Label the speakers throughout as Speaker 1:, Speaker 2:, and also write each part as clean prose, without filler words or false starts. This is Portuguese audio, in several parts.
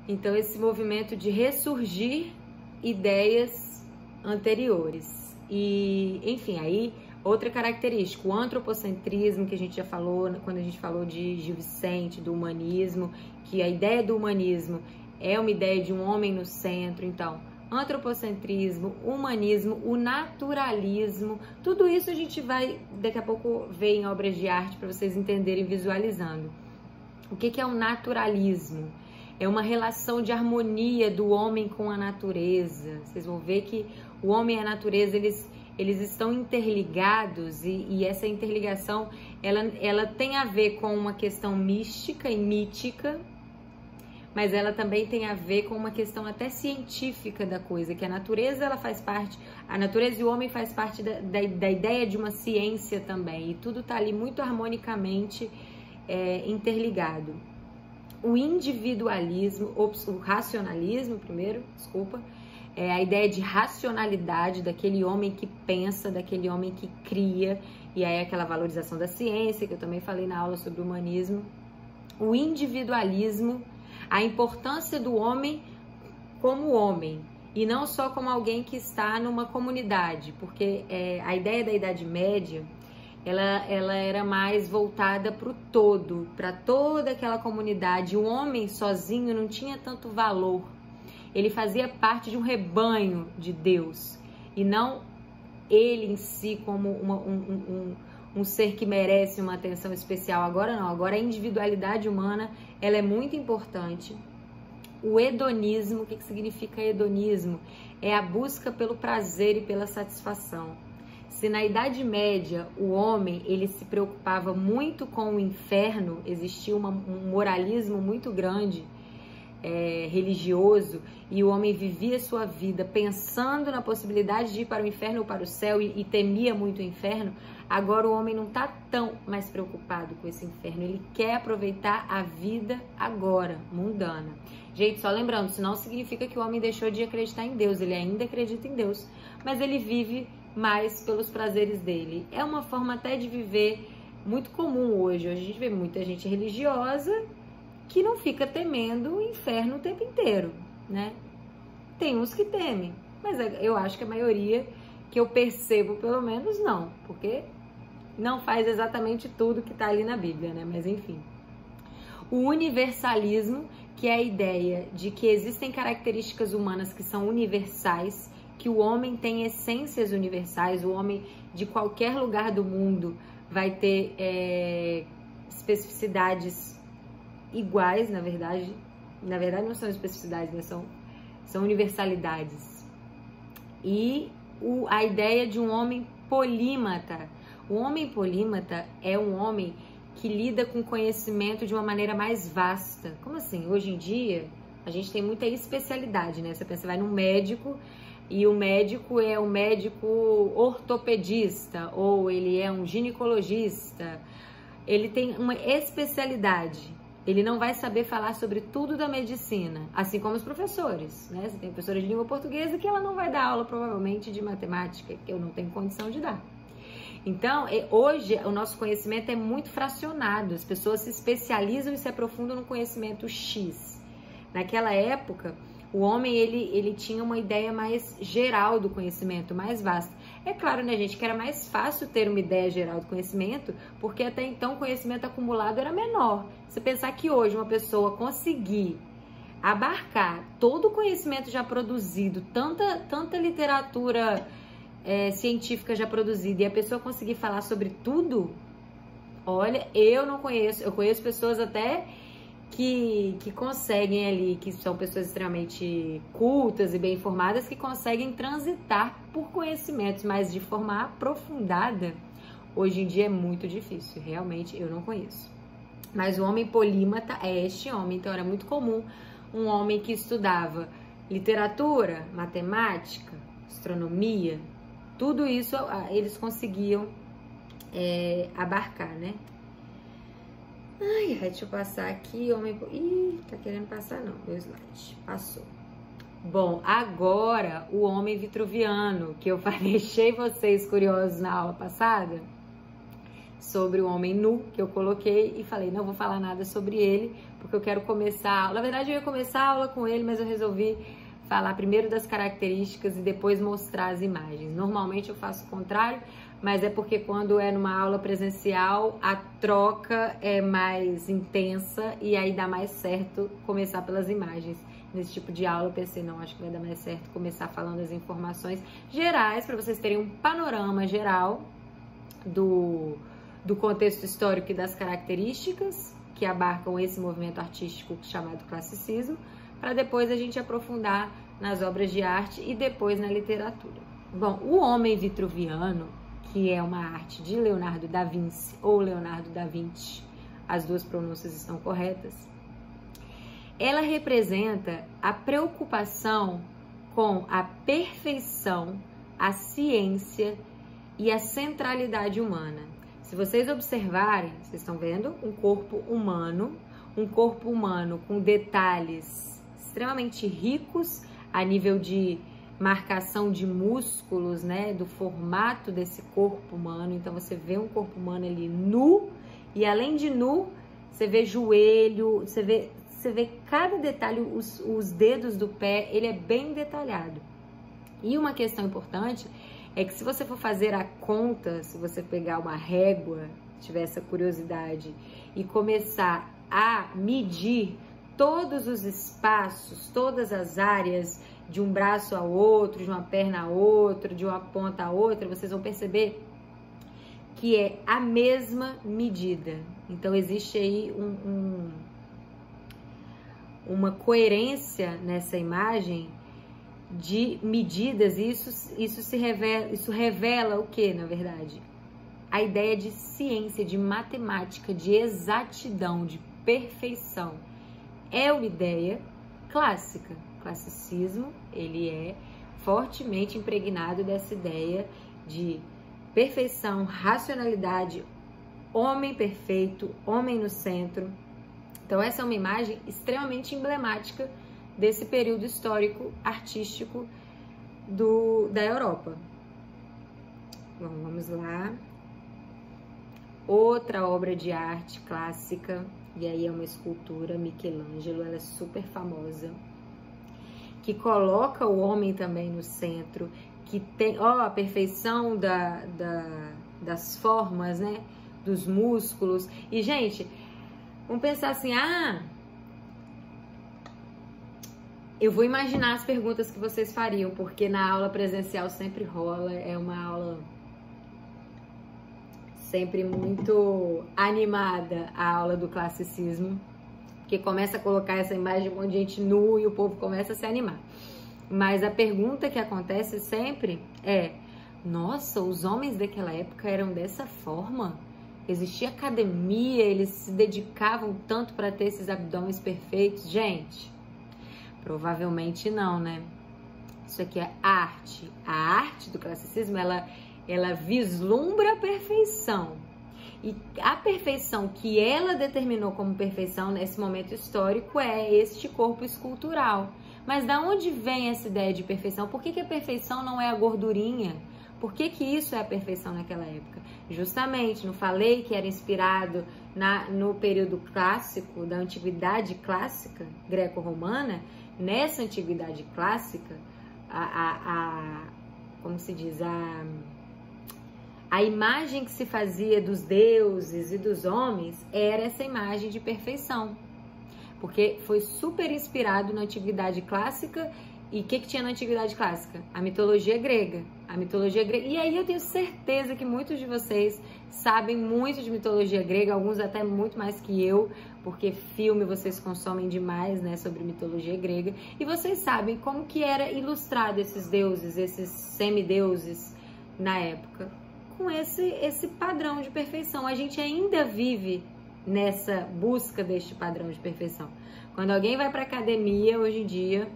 Speaker 1: Então, esse movimento de ressurgir ideias anteriores. E, enfim, aí outra característica, o antropocentrismo, que a gente já falou quando a gente falou de Gil Vicente, do humanismo, que a ideia do humanismo é uma ideia de um homem no centro. Então, antropocentrismo, humanismo, o naturalismo, tudo isso a gente vai daqui a pouco ver em obras de arte para vocês entenderem visualizando. O que é o naturalismo? É uma relação de harmonia do homem com a natureza. Vocês vão ver que o homem e a natureza, eles estão interligados e essa interligação, ela tem a ver com uma questão mística e mítica, mas ela também tem a ver com uma questão até científica da coisa, que a natureza, ela faz parte, a natureza e o homem faz parte da ideia de uma ciência também, e tudo está ali muito harmonicamente interligado. O individualismo, o racionalismo primeiro, desculpa, é a ideia de racionalidade daquele homem que pensa, daquele homem que cria, e aí aquela valorização da ciência, que eu também falei na aula sobre o humanismo. O individualismo, a importância do homem como homem, e não só como alguém que está numa comunidade, porque a ideia da Idade Média, ela era mais voltada para o todo, para toda aquela comunidade. O homem sozinho não tinha tanto valor. Ele fazia parte de um rebanho de Deus e não ele em si como um ser que merece uma atenção especial. Agora não, agora a individualidade humana, ela é muito importante. O hedonismo, o que significa hedonismo? É a busca pelo prazer e pela satisfação. Se na Idade Média o homem ele se preocupava muito com o inferno, existia um moralismo muito grande, religioso, e o homem vivia sua vida pensando na possibilidade de ir para o inferno ou para o céu e temia muito o inferno. Agora o homem não está tão mais preocupado com esse inferno, ele quer aproveitar a vida agora, mundana. Gente, só lembrando, isso não significa que o homem deixou de acreditar em Deus, ele ainda acredita em Deus, mas ele vive mais pelos prazeres dele. É uma forma até de viver muito comum hoje. Hoje a gente vê muita gente religiosa que não fica temendo o inferno o tempo inteiro, né? Tem uns que temem, mas eu acho que a maioria, que eu percebo pelo menos, não, porque não faz exatamente tudo que tá ali na Bíblia, né? Mas enfim. O universalismo, que é a ideia de que existem características humanas que são universais, que o homem tem essências universais, o homem de qualquer lugar do mundo vai ter especificidades iguais, na verdade não são especificidades, né? São universalidades. E a ideia de um homem polímata. O homem polímata é um homem que lida com conhecimento de uma maneira mais vasta. Como assim? Hoje em dia, a gente tem muita especialidade, né? Você pensa, você vai num médico e o médico é um médico ortopedista ou ele é um ginecologista. Ele tem uma especialidade. Ele não vai saber falar sobre tudo da medicina, assim como os professores, né? Você tem professora de língua portuguesa que ela não vai dar aula, provavelmente, de matemática, que eu não tenho condição de dar. Então, hoje, o nosso conhecimento é muito fracionado. As pessoas se especializam e se aprofundam no conhecimento X. Naquela época, o homem, ele tinha uma ideia mais geral do conhecimento, mais vasta. É claro, né, gente, que era mais fácil ter uma ideia geral do conhecimento, porque até então o conhecimento acumulado era menor. Você pensar que hoje uma pessoa conseguir abarcar todo o conhecimento já produzido, tanta literatura científica já produzida, e a pessoa conseguir falar sobre tudo, olha, eu não conheço, eu conheço pessoas até que conseguem ali, que são pessoas extremamente cultas e bem informadas, que conseguem transitar por conhecimentos, mas de forma aprofundada, hoje em dia é muito difícil, realmente eu não conheço. Mas o homem polímata é este homem, então era muito comum um homem que estudava literatura, matemática, astronomia, tudo isso eles conseguiam abarcar, né? Ai, deixa eu passar aqui, homem... Ih, tá querendo passar não, meu slide. Passou. Bom, agora o homem vitruviano, que eu deixei vocês curiosos na aula passada, sobre o homem nu, que eu coloquei e falei, não vou falar nada sobre ele, porque eu quero começar a aula. Na verdade, eu ia começar a aula com ele, mas eu resolvi falar primeiro das características e depois mostrar as imagens. Normalmente eu faço o contrário, mas é porque quando é numa aula presencial, a troca é mais intensa e aí dá mais certo começar pelas imagens. Nesse tipo de aula eu pensei, não, acho que vai dar mais certo começar falando as informações gerais, para vocês terem um panorama geral do contexto histórico e das características que abarcam esse movimento artístico chamado classicismo, para depois a gente aprofundar nas obras de arte e depois na literatura. Bom, o Homem Vitruviano, que é uma arte de Leonardo da Vinci ou Leonardo da Vinci, as duas pronúncias estão corretas, ela representa a preocupação com a perfeição, a ciência e a centralidade humana. Se vocês observarem, vocês estão vendo um corpo humano com detalhes extremamente ricos a nível de marcação de músculos, né, do formato desse corpo humano. Então você vê um corpo humano ali nu, e além de nu, você vê joelho, você vê cada detalhe, os dedos do pé, ele é bem detalhado. E uma questão importante é que se você for fazer a conta, se você pegar uma régua, tiver essa curiosidade, e começar a medir todos os espaços, todas as áreas de um braço ao outro, de uma perna a outra, de uma ponta a outra, vocês vão perceber que é a mesma medida. Então existe aí uma coerência nessa imagem de medidas, e isso revela o que, na verdade? A ideia de ciência, de matemática, de exatidão, de perfeição. É uma ideia clássica. O classicismo, ele é fortemente impregnado dessa ideia de perfeição, racionalidade, homem perfeito, homem no centro. Então essa é uma imagem extremamente emblemática desse período histórico artístico da Europa. Bom, vamos lá. Outra obra de arte clássica, e aí é uma escultura, Michelangelo, ela é super famosa, que coloca o homem também no centro, que tem, a perfeição das formas, né, dos músculos. E, gente, vamos pensar assim, eu vou imaginar as perguntas que vocês fariam, porque na aula presencial sempre rola, é uma aula sempre muito animada, a aula do classicismo, que começa a colocar essa imagem de um monte de gente nu e o povo começa a se animar. Mas a pergunta que acontece sempre é, nossa, os homens daquela época eram dessa forma? Existia academia, eles se dedicavam tanto para ter esses abdômenes perfeitos? Gente, provavelmente não, né? Isso aqui é arte. A arte do classicismo, ela vislumbra a perfeição. E a perfeição que ela determinou como perfeição nesse momento histórico é este corpo escultural. Mas da onde vem essa ideia de perfeição? Por que a perfeição não é a gordurinha? Por que isso é a perfeição naquela época? Justamente, não falei que era inspirado no período clássico, da antiguidade clássica greco-romana? Nessa antiguidade clássica, como se diz, a imagem que se fazia dos deuses e dos homens era essa imagem de perfeição. Porque foi super inspirado na antiguidade clássica. E o que tinha na antiguidade clássica? A mitologia grega. E aí eu tenho certeza que muitos de vocês sabem muito de mitologia grega, alguns até muito mais que eu, porque filme vocês consomem demais, né, sobre mitologia grega. E vocês sabem como que era ilustrado esses deuses, esses semideuses na época, com esse padrão de perfeição. A gente ainda vive nessa busca deste padrão de perfeição. Quando alguém vai para academia hoje em dia,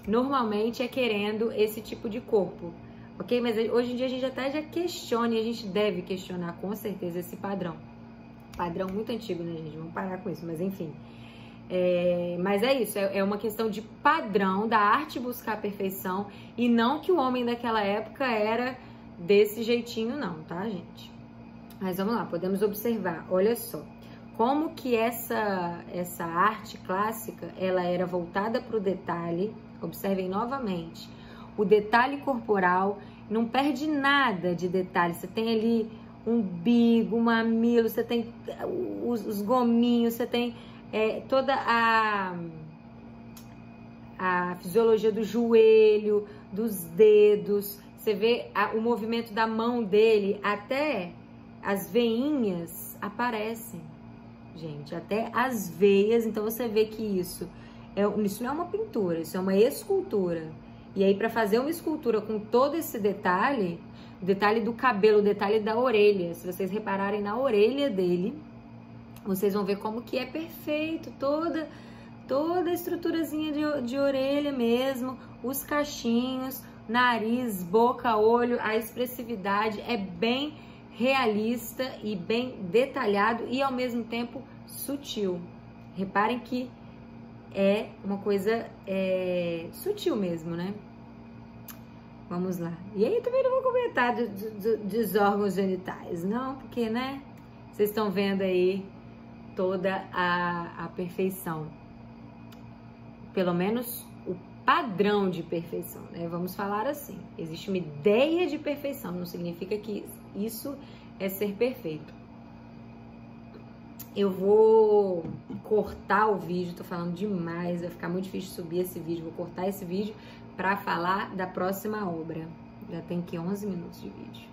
Speaker 1: normalmente é querendo esse tipo de corpo, ok? Mas hoje em dia a gente até já questiona, e a gente deve questionar com certeza esse padrão. Padrão muito antigo, né, gente? Vamos parar com isso, mas enfim. Mas é isso, é uma questão de padrão da arte buscar a perfeição, e não que o homem daquela época era desse jeitinho não, tá, gente? Mas vamos lá, podemos observar, olha só. como que essa arte clássica, ela era voltada para o detalhe. Observem novamente, o detalhe corporal não perde nada de detalhe. Você tem ali um umbigo, um mamilo, você tem os gominhos, você tem toda a fisiologia do joelho, dos dedos. Você vê o movimento da mão dele, até as veinhas aparecem, gente, até as veias. Então você vê que isso não é uma pintura, isso é uma escultura. E aí, para fazer uma escultura com todo esse detalhe, o detalhe do cabelo, o detalhe da orelha, se vocês repararem na orelha dele, vocês vão ver como que é perfeito, toda a estruturazinha de orelha mesmo, os cachinhos, nariz, boca, olho, a expressividade é bem realista e bem detalhado e ao mesmo tempo sutil. Reparem que é uma coisa sutil mesmo, né? Vamos lá. E aí também não vou comentar dos órgãos genitais, não, porque, né? Vocês estão vendo aí toda a perfeição. Pelo menos o padrão de perfeição, né? Vamos falar assim. Existe uma ideia de perfeição, não significa que isso é ser perfeito. Eu vou cortar o vídeo, tô falando demais, vai ficar muito difícil subir esse vídeo. Vou cortar esse vídeo para falar da próxima obra. Já tem aqui 11 minutos de vídeo.